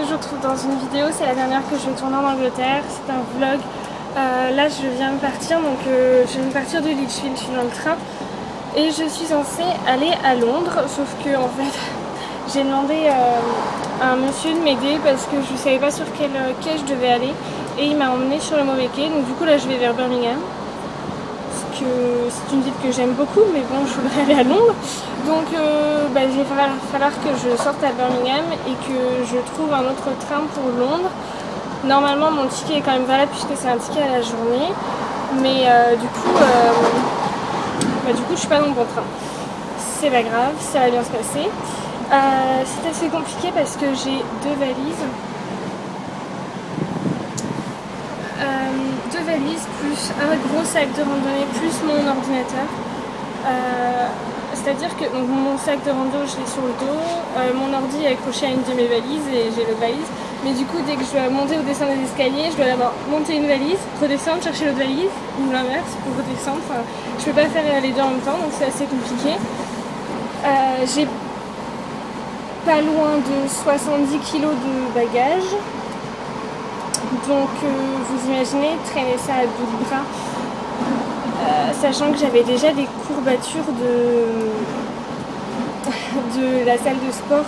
que je vous retrouve dans une vidéo. C'est la dernière que je vais tourner en Angleterre. C'est un vlog. Là je viens de partir, donc je viens de partir de Lichfield, je suis dans le train. Et je suis censée aller à Londres, sauf que en fait j'ai demandé à un monsieur de m'aider parce que je ne savais pas sur quel quai je devais aller. Et il m'a emmené sur le mauvais quai, donc du coup là je vais vers Birmingham. Parce que c'est une ville que j'aime beaucoup, mais bon, je voudrais aller à Londres. Donc il va falloir que je sorte à Birmingham et que je trouve un autre train pour Londres. Normalement mon ticket est quand même valable puisque c'est un ticket à la journée. Mais du coup je suis pas dans le bon train. C'est pas grave, ça va bien se passer. C'est assez compliqué parce que j'ai deux valises. Deux valises plus un gros sac de randonnée plus mon ordinateur. C'est-à-dire que donc, mon sac de rando je l'ai sur le dos, mon ordi est accroché à une de mes valises et j'ai l'autre valise. Mais du coup dès que je dois monter ou descendre des escaliers, je dois d'abord monter une valise, redescendre, chercher l'autre valise, ou l'inverse pour redescendre. Enfin, je peux pas faire les deux en même temps, donc c'est assez compliqué. J'ai pas loin de 70 kg de bagages. Donc vous imaginez traîner ça à bout de bras, sachant que j'avais déjà des courbatures de la salle de sport,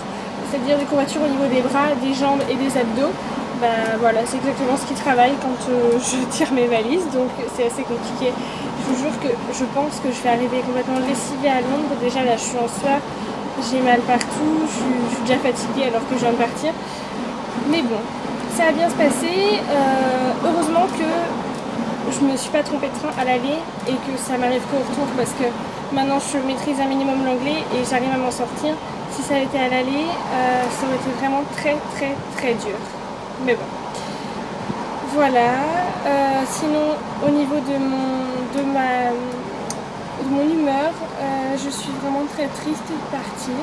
c'est-à-dire des courbatures au niveau des bras, des jambes et des abdos. Bah voilà, c'est exactement ce qui travaille quand je tire mes valises, donc c'est assez compliqué. Je vous jure que je pense que je vais arriver complètement lessivée à Londres. Déjà là je suis en sueur, j'ai mal partout, je suis déjà fatiguée alors que je viens de partir. Mais bon, ça va bien se passer. Heureusement que je me suis pas trompée de train à l'aller et que ça m'arrive qu'au retour parce que maintenant je maîtrise un minimum l'anglais et j'arrive à m'en sortir. Si ça avait été à l'aller, ça aurait été vraiment très dur. Mais bon, voilà. Sinon, au niveau de mon humeur, je suis vraiment très triste de partir.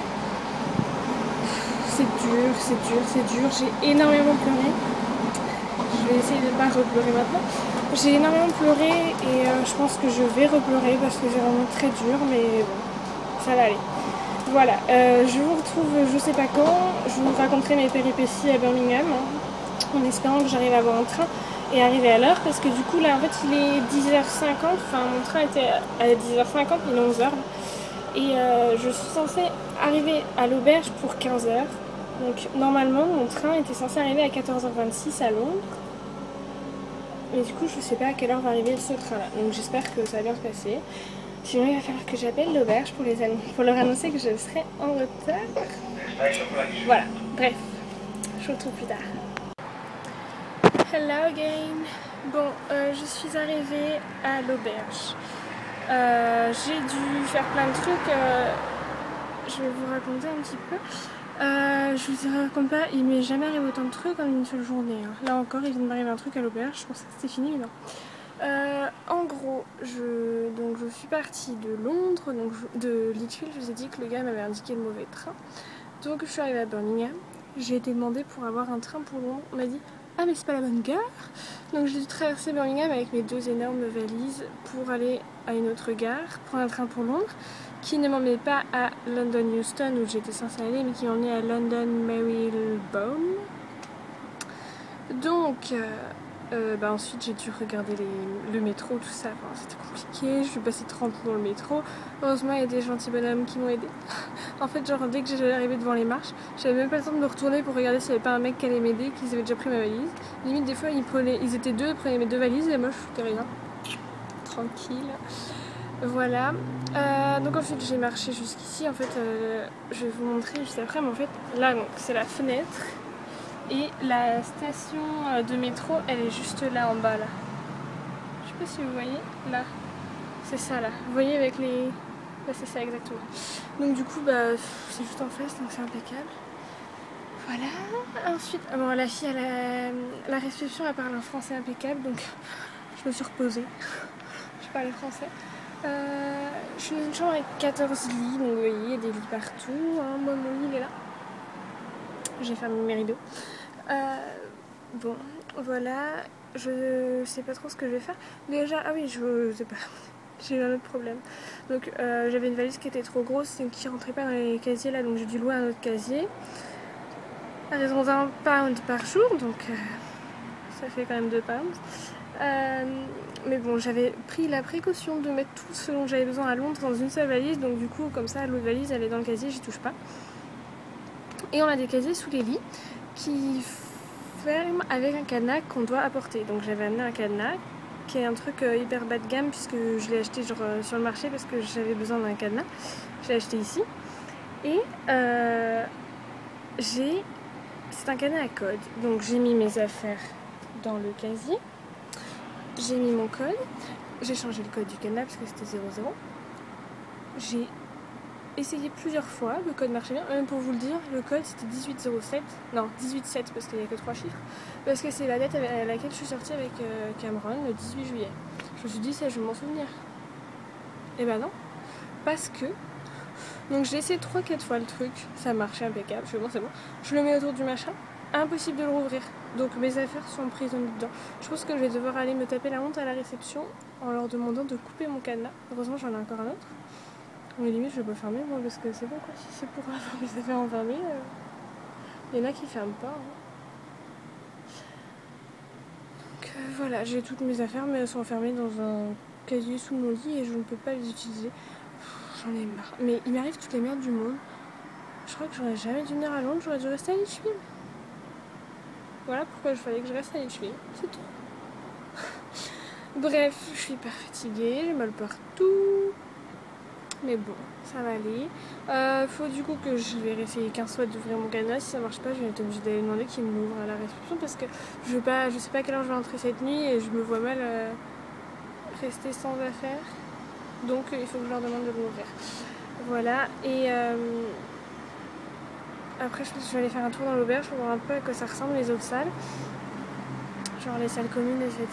C'est dur. J'ai énormément pleuré. Je vais essayer de ne pas repleurer maintenant. J'ai énormément pleuré et je pense que je vais repleurer parce que c'est vraiment très dur, mais bon, ça va aller. Voilà, je vous retrouve je sais pas quand. Je vous raconterai mes péripéties à Birmingham, en espérant que j'arrive à avoir un train et arriver à l'heure, parce que du coup là en fait il est 10h50, enfin mon train était à 10h50, il est 11h. Et je suis censée arriver à l'auberge pour 15h. Donc normalement mon train était censé arriver à 14h26 à Londres. Mais du coup je sais pas à quelle heure va arriver ce train là. Donc j'espère que ça va bien se passer. Sinon il va falloir que j'appelle l'auberge pour leur annoncer que je serai en retard. Voilà, bref, je vous retrouve plus tard. Hello again. Bon, je suis arrivée à l'auberge. J'ai dû faire plein de trucs, je vais vous raconter un petit peu. Je vous raconte pas, il m'est jamais arrivé autant de trucs en une seule journée. Hein. Là encore, il vient de m'arriver un truc à l'auberge, je pensais que c'était fini, mais non. En gros, je suis partie de Londres, donc de Lichfield. Je vous ai dit que le gars m'avait indiqué le mauvais train. Donc je suis arrivée à Birmingham. J'ai été demandée pour avoir un train pour Londres. On m'a dit ah mais c'est pas la bonne gare. Donc j'ai dû traverser Birmingham avec mes deux énormes valises pour aller à une autre gare, prendre un train pour Londres, qui ne m'emmenait pas à London Euston où j'étais censée aller, mais qui m'emmenait à London Marylebone. Donc ensuite j'ai dû regarder le métro, tout ça, enfin, c'était compliqué, je suis passée 30 minutes dans le métro. Heureusement il y a des gentils bonhommes qui m'ont aidé. En fait genre dès que j'allais arriver devant les marches, j'avais même pas le temps de me retourner pour regarder s'il n'y avait pas un mec qui allait m'aider, qu'ils avaient déjà pris ma valise. Limite des fois ils étaient deux, ils prenaient mes deux valises et moi je foutais rien. Tranquille. Voilà. Donc ensuite j'ai marché jusqu'ici, en fait je vais vous montrer juste après, mais en fait là c'est la fenêtre. Et la station de métro, elle est juste là en bas là. Je sais pas si vous voyez, là. C'est ça là. Vous voyez avec les... Bah, c'est ça exactement. Donc du coup, c'est juste en face, donc c'est impeccable. Voilà. Ensuite, bon, la fille à la réception, elle parle un français impeccable, donc je me suis reposée. Je parlais français. Je suis dans une chambre avec 14 lits, donc vous voyez, il y a des lits partout. Hein. Moi, mon lit, il est là. J'ai fermé mes rideaux. Bon, voilà, je sais pas trop ce que je vais faire. Déjà, ah oui, je sais pas, j'ai eu un autre problème. Donc, j'avais une valise qui était trop grosse et qui rentrait pas dans les casiers là, donc j'ai dû louer un autre casier. à raison d'1 pound par jour, donc ça fait quand même 2 pounds. Mais bon, j'avais pris la précaution de mettre tout ce dont j'avais besoin à Londres dans une seule valise, donc du coup comme ça l'autre valise elle est dans le casier, j'y touche pas. Et on a des casiers sous les lits qui ferment avec un cadenas qu'on doit apporter. Donc j'avais amené un cadenas qui est un truc hyper bas de gamme puisque je l'ai acheté genre, sur le marché parce que j'avais besoin d'un cadenas. Je l'ai acheté ici. Et c'est un cadenas à code. Donc j'ai mis mes affaires dans le casier. J'ai mis mon code. J'ai changé le code du cadenas parce que c'était 00. J'ai essayé plusieurs fois, le code marchait bien. Même pour vous le dire, le code c'était 1807. Non, 187 parce qu'il n'y a que 3 chiffres. Parce que c'est la date à laquelle je suis sortie avec Cameron, le 18 juillet. Je me suis dit ça, je vais m'en souvenir. Et ben non. Parce que... Donc j'ai essayé 3-4 fois le truc, ça marchait impeccable, je fais bon c'est bon. Je le mets autour du machin, impossible de le rouvrir. Donc mes affaires sont emprisonnées dedans. Je pense que je vais devoir aller me taper la honte à la réception en leur demandant de couper mon cadenas. Heureusement j'en ai encore un autre. Mais limite je vais pas fermer moi parce que c'est bon quoi, si c'est pour avoir mes affaires enfermées, il y en a qui ferment pas. Hein. Donc voilà, j'ai toutes mes affaires mais elles sont enfermées dans un casier sous mon lit et je ne peux pas les utiliser. J'en ai marre. Mais il m'arrive toutes les merdes du monde. Je crois que j'aurais jamais dû venir à Londres, j'aurais dû rester à Lichfield. Voilà pourquoi il fallait que je reste à Lichfield, c'est tout. Bref, je suis hyper fatiguée, j'ai mal partout. Mais bon, ça va aller. Faut du coup que je vais essayer 15 fois d'ouvrir mon cadenas. Si ça marche pas, je vais être obligée d'aller demander qu'ils me l'ouvrent à la réception parce que je sais pas à quelle heure je vais rentrer cette nuit et je me vois mal rester sans affaires. Donc il faut que je leur demande de l'ouvrir. Voilà, et après je pense que je vais aller faire un tour dans l'auberge pour voir un peu à quoi ça ressemble les autres salles. Genre les salles communes, etc.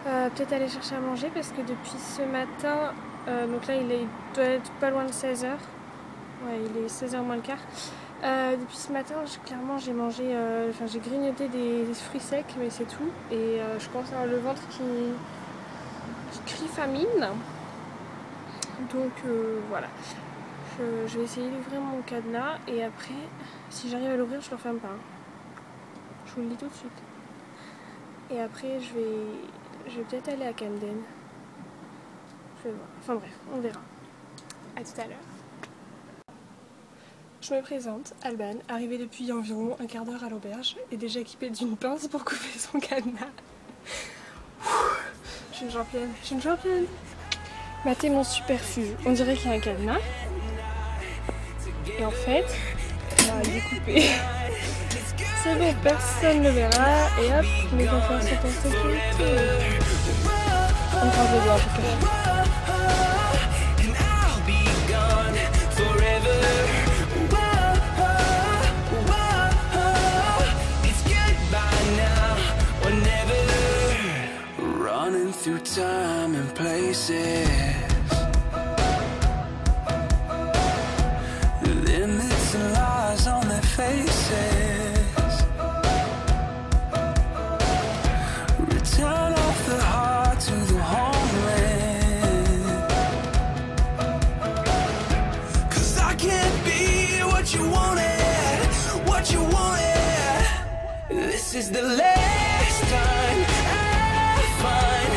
Peut-être aller chercher à manger parce que depuis ce matin, donc là il doit être pas loin de 16h. Ouais, il est 16h moins le quart. Depuis ce matin, clairement j'ai mangé, j'ai grignoté des fruits secs, mais c'est tout. Et je commence à avoir le ventre qui crie famine. Donc voilà, je vais essayer d'ouvrir mon cadenas et après, si j'arrive à l'ouvrir, je le referme pas. Hein. Je vous le dis tout de suite. Et après, je vais peut-être aller à Camden. Je vais voir. Enfin bref, on verra. À tout à l'heure. Je me présente, Alban, arrivée depuis environ un quart d'heure à l'auberge et déjà équipée d'une pince pour couper son cadenas. Je suis une championne, je suis une championne. Matez mon superfuge, on dirait qu'il y a un cadenas. Et en fait, il est coupé. C'est bon, personne ne le verra. Et hop, mes affaires sont en sécurité. On croise les doigts en tout cas. Through time and places, limits and lies on their faces. Return of the heart to the homeland. 'Cause I can't be what you wanted, what you wanted. This is the last time I find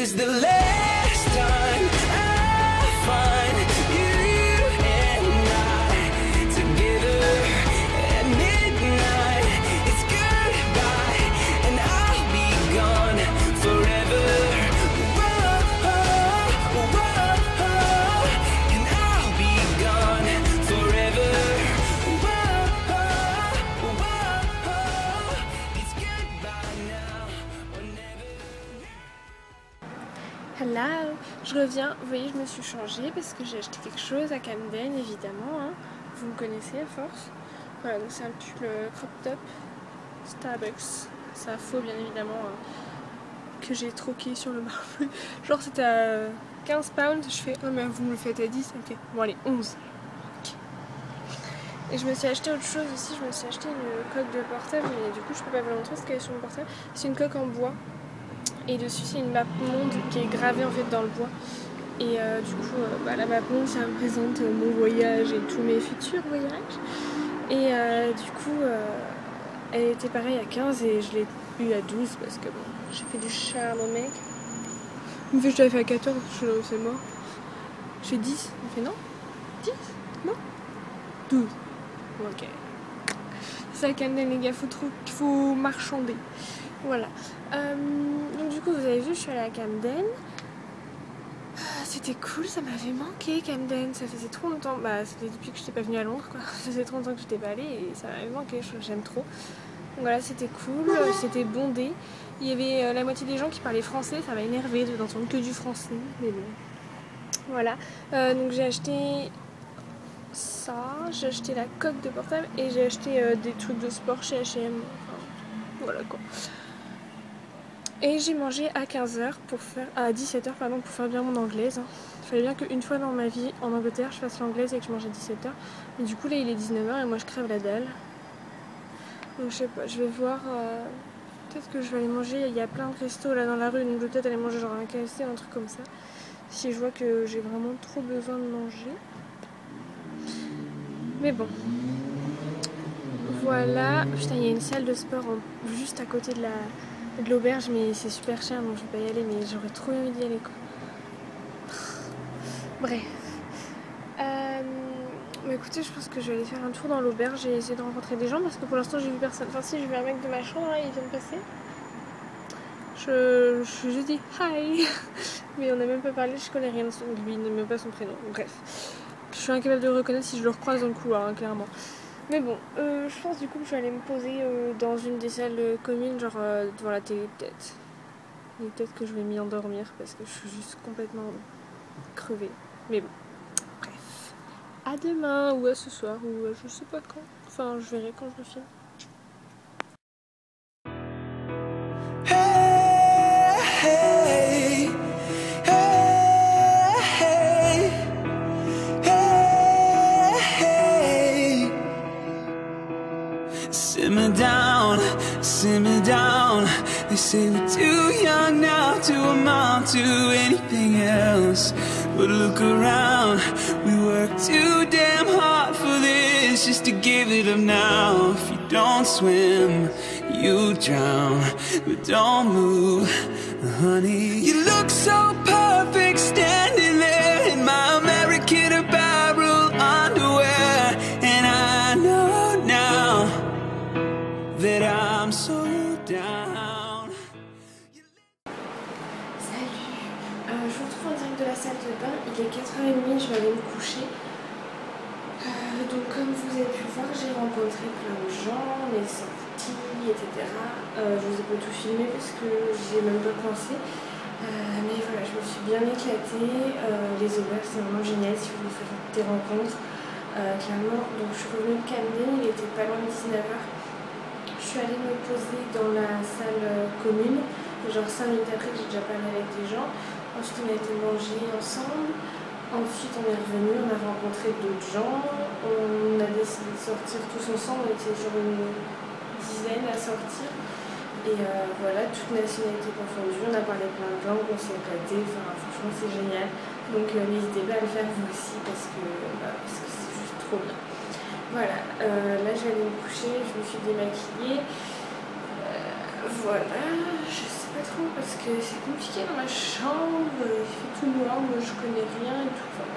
is the last time I find you and I together at midnight. It's goodbye and I'll be gone forever. Whoa, whoa, and I'll be gone forever. Whoa, whoa, it's goodbye now or never. Hello, je reviens. Vous voyez, je me suis changée parce que j'ai acheté quelque chose à Camden, évidemment. Hein. Vous me connaissez à force. Voilà, donc c'est un pull crop top Starbucks. C'est un faux, bien évidemment, que j'ai troqué sur le marché. Genre, c'était à 15 pounds. Je fais, oh, mais vous me le faites à 10. Ok, bon, allez, 11. Ok. Et je me suis acheté autre chose aussi. Je me suis acheté une coque de portable, mais du coup, je peux pas vous la montrer parce qu'elle est sur mon portable. C'est une coque en bois. Et dessus c'est une map monde qui est gravée en fait dans le bois. Et du coup la map monde ça représente mon voyage et tous mes futurs voyages. Et du coup elle était pareille à 15 et je l'ai eu à 12 parce que bon j'ai fait du charme au mec. Il me fait je l'avais fait à 14, c'est mort. Je fais 10, il me fait non 10 non 12. Ok. C'est ça Camden les gars, faut marchander. Voilà. Donc du coup vous avez vu je suis allée à Camden. C'était cool, ça m'avait manqué Camden, ça faisait trop longtemps, bah c'était depuis que je n'étais pas venue à Londres quoi, ça faisait trop longtemps que je n'étais pas allée et ça m'avait manqué, j'aime trop. Donc voilà, c'était cool, c'était bondé, il y avait la moitié des gens qui parlaient français, ça m'a énervé d'entendre que du français, mais bon. Voilà, donc j'ai acheté ça, j'ai acheté la coque de portable et j'ai acheté des trucs de sport chez H&M, enfin, voilà quoi. Et j'ai mangé à 15h pour faire, à 17h pardon, pour faire bien mon anglaise. Il fallait bien qu'une fois dans ma vie en Angleterre je fasse l'anglaise et que je mange à 17h. Mais du coup là il est 19h et moi je crève la dalle. Donc je sais pas, je vais voir, peut-être que je vais aller manger, il y a plein de restos là dans la rue, donc je vais peut-être aller manger genre un KFC ou un truc comme ça. Si je vois que j'ai vraiment trop besoin de manger. Mais bon. Voilà, putain il y a une salle de sport juste à côté de l'auberge mais c'est super cher donc je vais pas y aller mais j'aurais trop envie d'y aller quoi. Bref. Mais écoutez je pense que je vais aller faire un tour dans l'auberge et essayer de rencontrer des gens parce que pour l'instant j'ai vu personne. Enfin si j'ai vu un mec de ma chambre là, il vient de passer. Je juste dit hi mais on n'a même pas parlé, je connais rien de lui, il ne met pas son prénom. Bref. Je suis incapable de le reconnaître si je le recroise dans le couloir hein, clairement. Mais bon, je pense du coup que je vais aller me poser dans une des salles communes, genre devant la télé peut-être. Et peut-être que je vais m'y endormir parce que je suis juste complètement crevée. Mais bon, bref. À demain ou à ce soir ou je sais pas quand. Enfin, je verrai quand je le filme. Simmer down. They say we're too young now to amount to anything else. But look around, we work too damn hard for this just to give it up now. If you don't swim, you drown. But don't move, honey. You look so perfect standing there in my American Apparel underwear. And I know now that I'm so down. Salut, je vous retrouve en direct de la salle de bain, il est 4h30, je vais aller me coucher. Donc comme vous avez pu voir, j'ai rencontré plein de gens, les sorties, etc. Je vous ai pas tout filmé parce que j'y ai même pas pensé. Mais voilà, je me suis bien éclatée. Les auberges c'est vraiment génial si vous voulez faire des rencontres. Clairement, donc je suis revenue de Camden, il était pas loin de 19h. Je suis allée me poser dans la salle commune, genre 5 minutes après j'ai déjà parlé avec des gens. Ensuite on a été manger ensemble, ensuite on est revenu, on a rencontré d'autres gens, on a décidé de sortir tous ensemble, on était genre une dizaine à sortir. Et voilà, toutes nationalités confondues, on a parlé plein de langues, on s'est éclaté, enfin franchement c'est génial. Donc n'hésitez pas à le faire vous aussi parce que c'est juste trop bien. Voilà, là je vais aller me coucher, je me suis démaquillée. Voilà, je sais pas trop parce que c'est compliqué dans ma chambre, il fait tout noir, moi je connais rien et tout, enfin,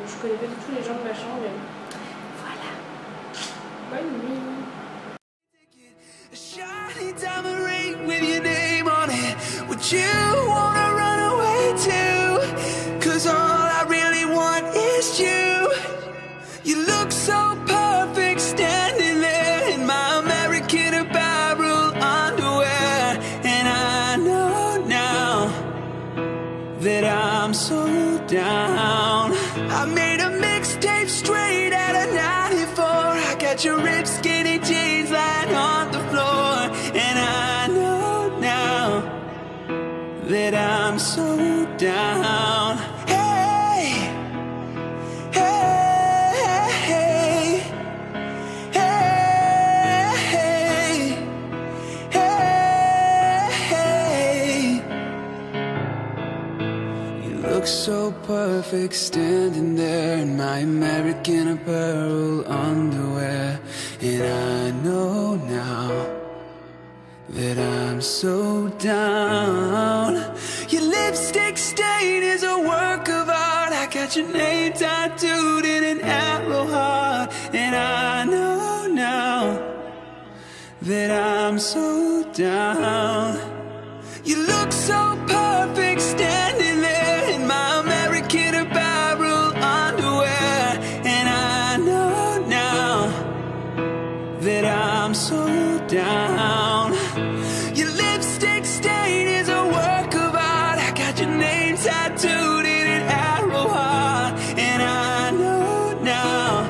je connais pas du tout les gens de ma chambre, mais voilà. Bonne nuit. A shiny diamond ring with your name on it. Would you wanna run away too? 'Cause all I really want is you. You look so perfect standing there in my American Apparel underwear. And I know now that I'm so down. I made a mixtape straight out of 94. I got your ripped skinny jeans lying on the floor. And I know now that I'm so down. Hey, hey, hey, hey, hey, hey. You look so perfect standing there in my American Apparel underwear. And I know now that I'm so down. Your lipstick stain is a work of art. I got your name tattooed in an arrow heart. And I know now that I'm so down. You look so perfect standing there in my American Apparel underwear. And I know now that I'm so down. Your lipstick stain is a work of art. I got your name tattooed in an arrow heart. And I know now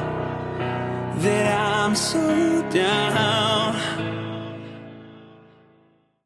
that I'm so down.